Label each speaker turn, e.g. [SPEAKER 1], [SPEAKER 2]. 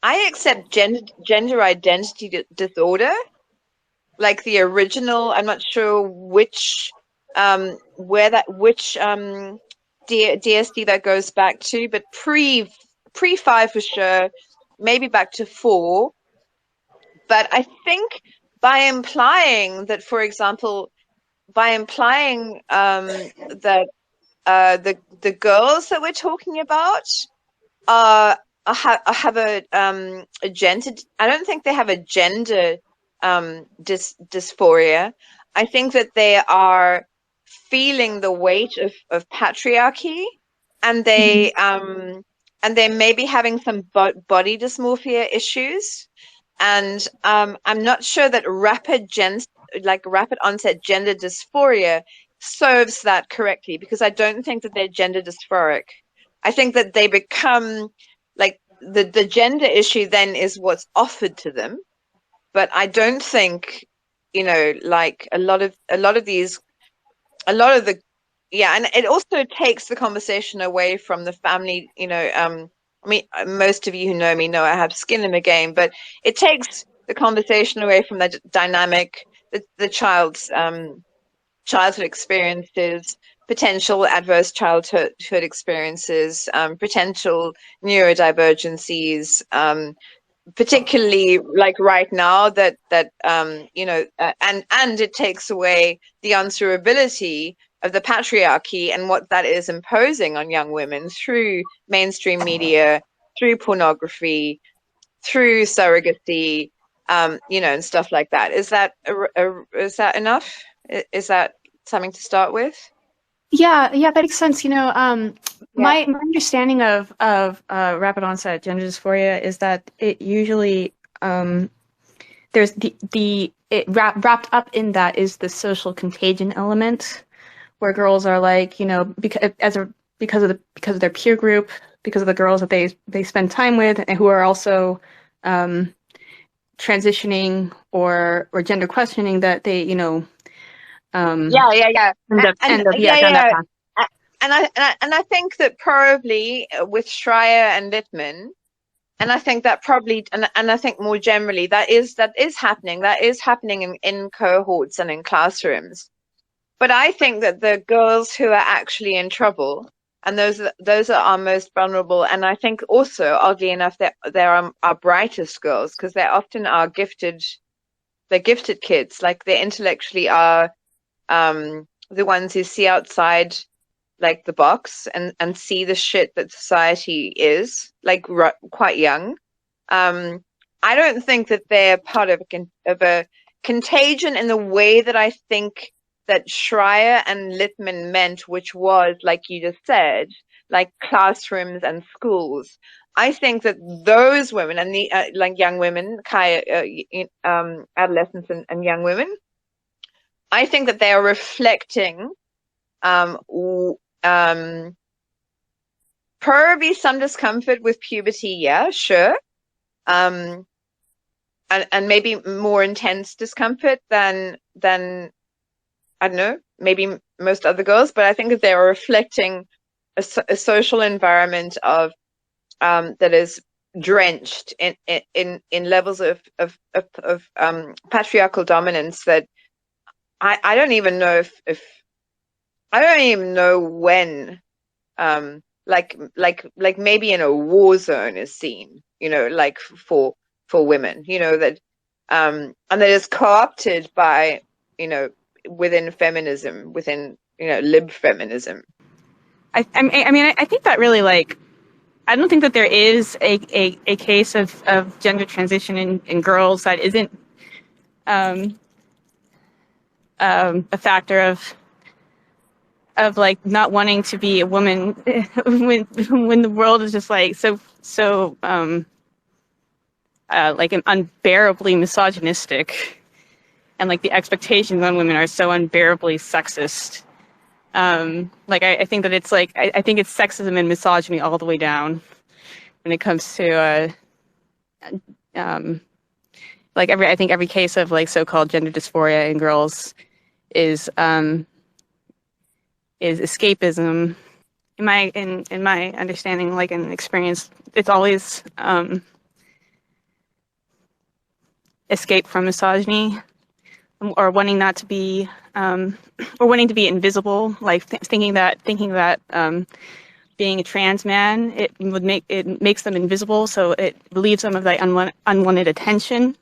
[SPEAKER 1] I accept gender identity disorder, like the original. I'm not sure which DSD that goes back to, but pre five for sure, maybe back to four. But I think by implying that, for example, by implying that the girls that we're talking about are have a gender. I don't think they have a gender dysphoria. I think that they are feeling the weight of patriarchy, and
[SPEAKER 2] Mhm.
[SPEAKER 1] they may be having some body dysmorphia issues. And I'm not sure that rapid onset gender dysphoria serves that correctly, because I don't think that they're gender dysphoric. I think that they become like the gender issue then is what's offered to them. But I don't think, like a lot of the yeah, and it also takes the conversation away from the family. I mean, most of you who know me know I have skin in the game, but it takes the conversation away from the dynamic, the child's childhood experiences, potential adverse childhood experiences, potential neurodivergencies, particularly like right now, and it takes away the answerability of the patriarchy and what that is imposing on young women through mainstream media, through pornography, through surrogacy, and stuff like that. Is that enough? Is that something to start with?
[SPEAKER 2] Yeah, yeah, that makes sense.
[SPEAKER 1] Yeah.
[SPEAKER 2] My understanding of rapid onset gender dysphoria is that it usually there's the it wrapped up in that is the social contagion element, where girls are like, because of their peer group, because of the girls that they spend time with, and who are also um, transitioning or gender questioning, that they um,
[SPEAKER 1] Yeah, yeah, yeah. And
[SPEAKER 2] end up
[SPEAKER 1] yeah,
[SPEAKER 2] down that
[SPEAKER 1] yeah.
[SPEAKER 2] path.
[SPEAKER 1] And I think that probably with Schreier and Littman, and I think that probably, and I think more generally, that is happening. That is happening in cohorts and in classrooms. But I think that the girls who are actually in trouble, and those are our most vulnerable, and I think also, oddly enough, that they're our brightest girls, because they often are gifted. They're gifted kids, like they intellectually are the ones who see outside like the box and see the shit that society is like quite young. Um, I don't think that they're part of a contagion in the way that I think that Schreier and Littman meant, which was, like you just said, like classrooms and schools. I think that those women and the like young women, adolescents and young women, I think that they are reflecting um, um, probably some discomfort with puberty, yeah, sure. Um, and maybe more intense discomfort than I don't know, maybe most other girls, but I think that they are reflecting a social environment of that is drenched in levels of patriarchal dominance that I don't even know if I don't even know when like maybe in a war zone is seen, like for women, that and that is co-opted by, within feminism, within, lib feminism.
[SPEAKER 2] I think that really, like, I don't think that there is a case of gender transition in girls that isn't um, a factor of like not wanting to be a woman when the world is just like like unbearably misogynistic, and like the expectations on women are so unbearably sexist. Like I think that it's like I think it's sexism and misogyny all the way down when it comes to um, like I think every case of like so-called gender dysphoria in girls is um, is escapism. In my understanding, like in experience, it's always escape from misogyny, or wanting not to be, or wanting to be invisible, like thinking that being a trans man, it makes them invisible, so it relieves them of that unwanted attention.